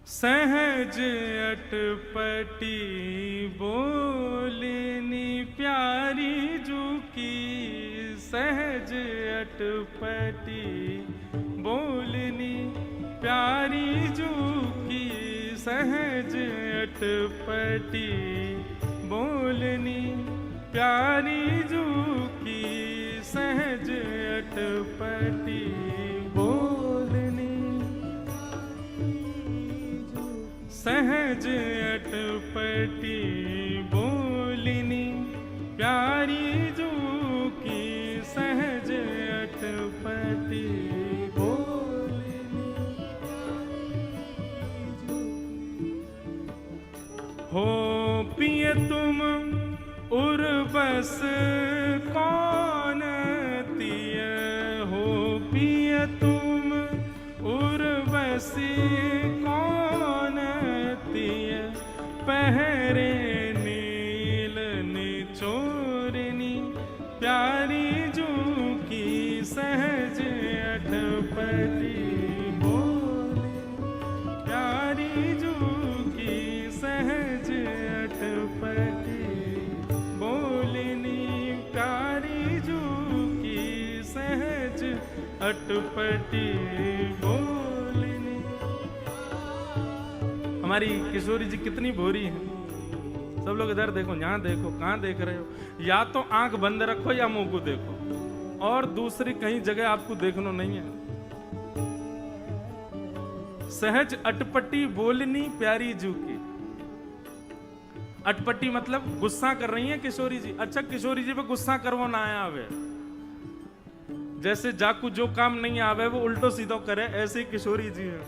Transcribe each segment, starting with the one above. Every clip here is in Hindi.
सहज अटपटी बोलनी प्यारी जू की, सहज अटपटी बोलनी प्यारी जू की, सहज अटपटी बोलनी प्यारी जू की, सहज अटपटी बोलनी, सहज अटपटी बोलनी प्यारी जू की, सहज अटपटी बोलनी। हो पिए तुम उर्वस कौन तिय, हो पिए तुम उर्वशी कौन तिय, पहरे नील निचोरनी प्यारी जू की, सहज अटपटी बोलनी प्यारी जू की, सहज अटपटी बोलनी प्यारी जू की, सहज अटपटी बोलनी। हमारी किशोरी जी कितनी भोरी है। सब लोग इधर देखो, यहाँ देखो, कहाँ देख रहे हो? या तो आंख बंद रखो या मुंह को देखो, और दूसरी कहीं जगह आपको देखना नहीं है। सहज अटपटी बोलनी प्यारी जू की। अटपटी मतलब गुस्सा कर रही है किशोरी जी। अच्छा, किशोरी जी पे गुस्सा करवो ना आया आवे, जैसे जाकू जो काम नहीं आवे वो उल्टो सीधो करे, ऐसे ही किशोरी जी है।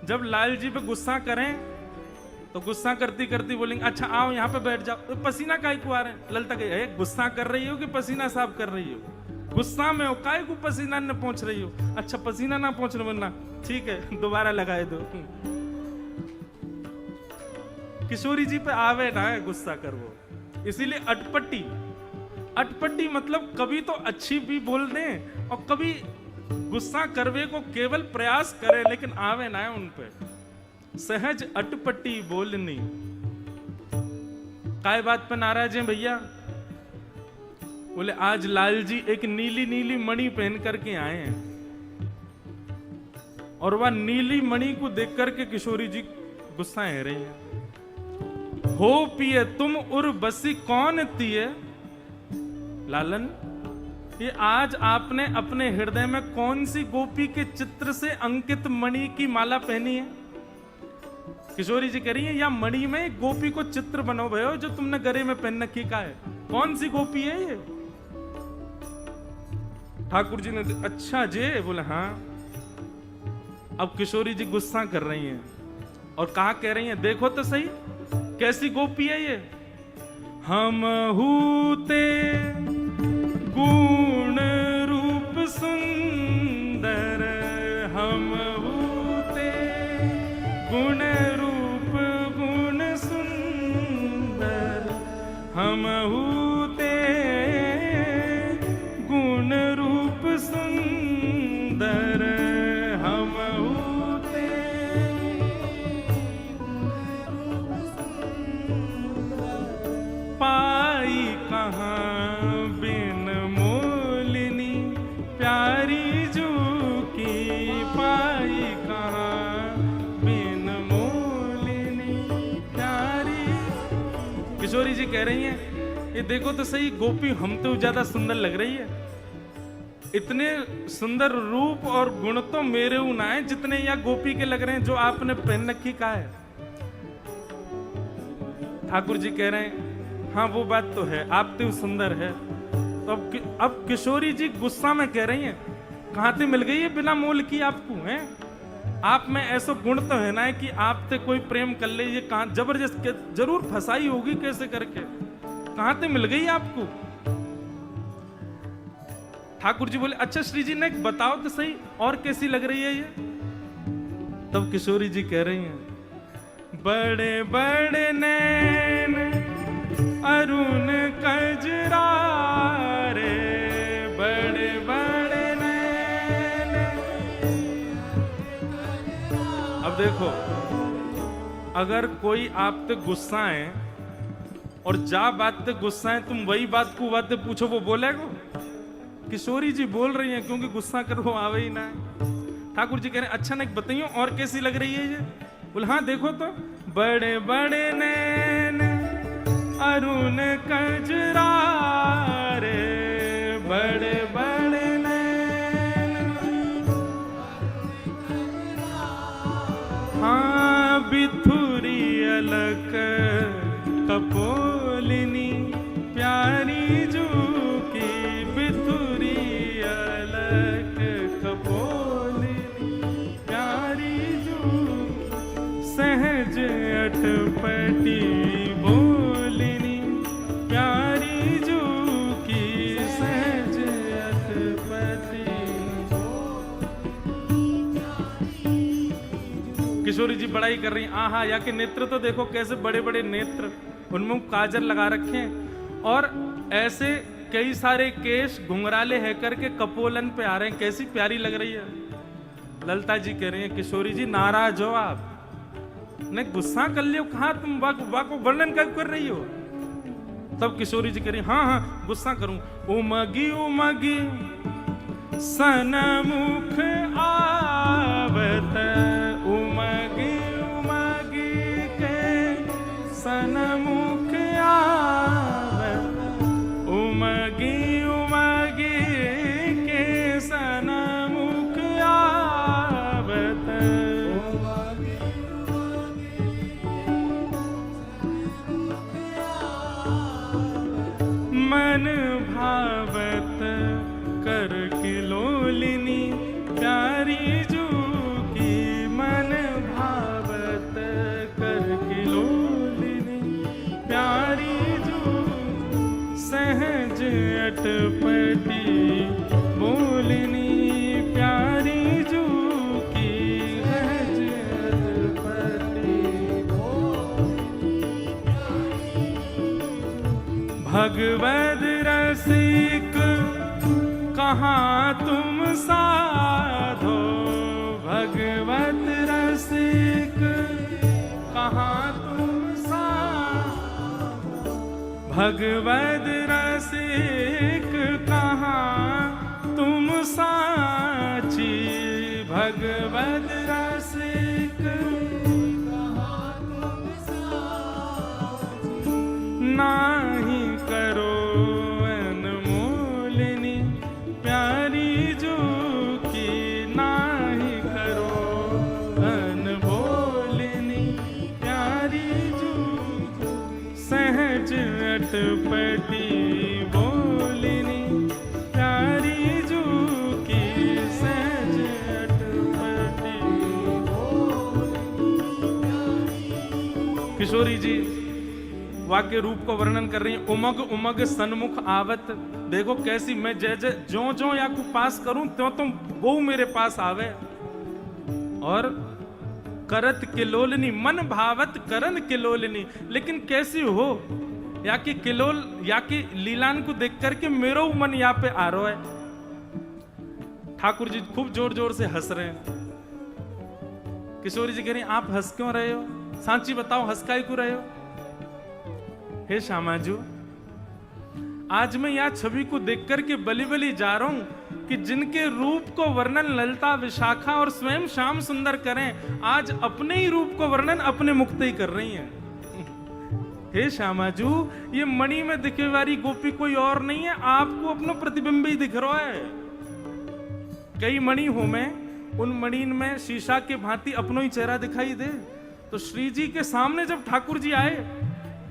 जब लाल जी पे गुस्सा करें तो गुस्सा करती करती बोलेंगे अच्छा आओ यहाँ पे बैठ जाओ, तो पसीना काहे को आ रहे हैं? ललता कहे गुस्सा कर रही हो कि पसीना साफ कर रही हो? गुस्सा में हो, काहे को पसीना न पहुंच रही हो? अच्छा पसीना ना पहुंचने वरना ठीक है दोबारा लगाए दो। किशोरी जी पे आवे ना है गुस्सा कर वो, इसीलिए अटपटी। अटपटी मतलब कभी तो अच्छी भी बोल दें और कभी गुस्सा करवे को केवल प्रयास करें, लेकिन आवे ना है उन पे। सहज अटपटी बोलनी। काय बात पे नाराज हैं भैया? बोले आज लाल जी एक नीली नीली मणि पहन करके आए हैं, और वह नीली मणि को देख करके किशोरी जी गुस्सा है रही है। हो पिए तुम उर्वशी कौन तिए, लालन ये आज आपने अपने हृदय में कौन सी गोपी के चित्र से अंकित मणि की माला पहनी है? किशोरी जी कह रही है या मणि में गोपी को चित्र बनो भयो जो तुमने गले में पहन रखी का है, कौन सी गोपी है ये? ठाकुर जी ने अच्छा जे बोले हाँ। अब किशोरी जी गुस्सा कर रही हैं और कहा कह रही हैं देखो तो सही कैसी गोपी है ये। हम हूते गुण रूप सुंदर, हम हूते गुण रूप गुण सुंदर, हम हूते गुण रूप सुंदर, हम हूते पाई कहाँ बिन मोलिनी प्यारी जू की, पाई कहाँ बिन मोलिनी प्यारी। किशोरी जी कह रही हैं ये देखो तो सही गोपी हम तो ज्यादा सुंदर लग रही है। इतने सुंदर रूप और गुण तो मेरे ऊ ना है जितने या गोपी के लग रहे हैं जो आपने पहन रखी का है। ठाकुर जी कह रहे हैं हाँ वो बात तो है आप तो सुंदर है। तो अब किशोरी जी गुस्सा में कह रही हैं कहां से मिल गई है बिना मोल की आपको है? आप में ऐसा गुण तो है ना है कि आपसे कोई प्रेम कर ले, ये कहां जबरदस्त जरूर फंसाई होगी कैसे करके, कहां से मिल गई आपको? ठाकुर जी बोले अच्छा श्री जी ने बताओ तो सही और कैसी लग रही है ये? तब किशोरी जी कह रही हैं बड़े बड़े नैन अरुण कजरा रे, बड़े बड़े नैन। अब देखो, अगर कोई आप पे गुस्सा है और जा बात पे गुस्सा है, तुम वही बात को बात पूछो, वो बोलेगा? किशोरी जी बोल रही हैं क्योंकि गुस्सा कर वो आवे ही ना है। ठाकुर जी कह रहे हैं अच्छा नहीं बताइए और कैसी लग रही है ये? बोले हाँ देखो तो, बड़े बड़े नैन अरुण कजरा रे, बड़े बड़े नैन, हाँ बिथुरी अलक कपोलिनी प्यारी जू की, बिथुरी अलक कपोलिनी प्यारी जू, सहज अटपटी बोलिनी प्यारी जू की, सहज अटपटी। किशोरी जी बड़ाई कर रही, आहा या के नेत्र तो देखो कैसे बड़े बड़े नेत्र, उनमें काजल लगा रखे हैं और ऐसे कई सारे केश घुंघराले है करके कपोलन पे आ रहे हैं, कैसी प्यारी लग रही है। ललिता जी कह रही हैं किशोरी जी नाराज हो आप, ने गुस्सा कर लियो, कहा तुम को वर्णन कर रही हो? तब किशोरी जी कह रही हाँ हाँ गुस्सा करूं। उमगी उमगी सनमुख आवत, उमगी उमगी के सनमुख आवत, उमगी उमगी के सनमुख आवत, मन भावत कर किलोलिनी प्यारी जू की, मन भावत कर किलोलिनी प्यारी जू, सहज अटपटी बोलिनी प्यारी जू की, सहज अटपटी। भगवद रसिक कहाँ तुम साधो, भगवत रसिक कहाँ तुम साधो, भगवत रसिक कहाँ तुम साची, भगवत रसिक कहाँ तुम साची, नाही करो अनमोलिनी प्यारी जू की, नाही करो अनमोलिनी प्यारी जू, सहज अटपटी बोलिनी प्यारी जू की, सहज अटपटी बोलिनी। किशोरी जी वाक्य रूप को वर्णन कर रही है। उमग उमग सन्मुख आवत, देखो कैसी मैं जय जो जो या को पास करूं त्यों तुम वो मेरे पास आवे, और करत किलोलनी मन भावत करन किलोलनी, लेकिन कैसी हो या कि किलोल या कि लीलान को देख करके मेरो मन यहाँ पे आ रहा है। ठाकुर जी खूब जोर जोर से हंस रहे हैं। किशोरी जी कह रही आप हंस क्यों रहे हो? सांची बताओ हंस काहे क्यों रहे हो? हे श्यामाजू, आज मैं यह छवि को देख करके बली बली जा रहा हूं कि जिनके रूप को वर्णन ललिता विशाखा और स्वयं श्याम सुंदर करें, आज अपने ही रूप को वर्णन अपने मुक्त ही कर रही हैं। हे श्यामाजू, ये मणि में दिखे वाली गोपी कोई और नहीं है, आपको अपना प्रतिबिंब ही दिख रहा है। कई मणि हो में, उन मणि में शीशा के भांति अपनो ही चेहरा दिखाई दे, तो श्री जी के सामने जब ठाकुर जी आए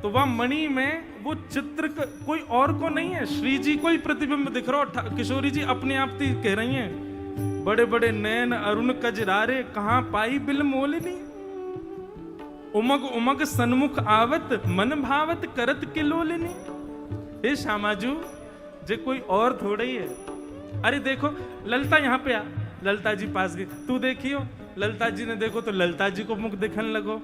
तो वह मणि में वो चित्र कोई और को नहीं है, श्री जी को ही प्रतिबिंब दिख रहा। किशोरी जी अपने आप ही कह रही हैं, बड़े बड़े नैन अरुण कजरारे कहां पाई बिल मोलिनी, उमग उमग सन्मुख आवत मन भावत करत किलोलिनी। हे श्यामाजू, जे कोई और थोड़े ही है। अरे देखो ललिता यहाँ पे आ, ललिता जी पास गई, तू देखियो। ललिता जी ने देखो तो ललिता जी को मुख दिखने लगो,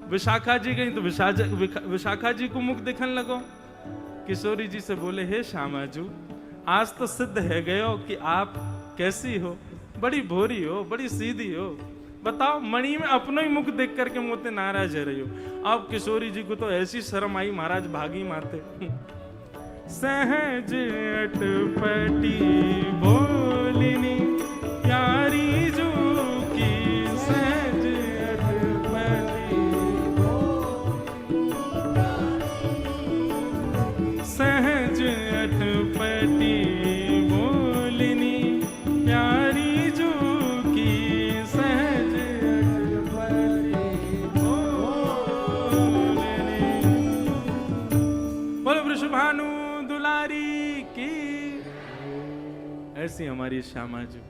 विशाखा जी गई तो विशाखा जी को मुख दिखने लगो। किशोरी जी से बोले, हे श्यामाजू, आज तो सिद्ध है गयो कि आप कैसी हो, बड़ी भोरी हो, बड़ी सीधी हो, बताओ, मणि में अपना ही मुख देख करके मोते नाराज है रही हो। अब किशोरी जी को तो ऐसी शर्म आई, महाराज भागी माते। सहज अटपटी बोलिनी प्यारी जो की, सहज अटपटी, सहज अटपटी बोलिनी प्यारी जो की, सहज अटपटी बोलिनी। बोलो वृषभानु दुलारी की। ऐसी हमारी श्यामा जी।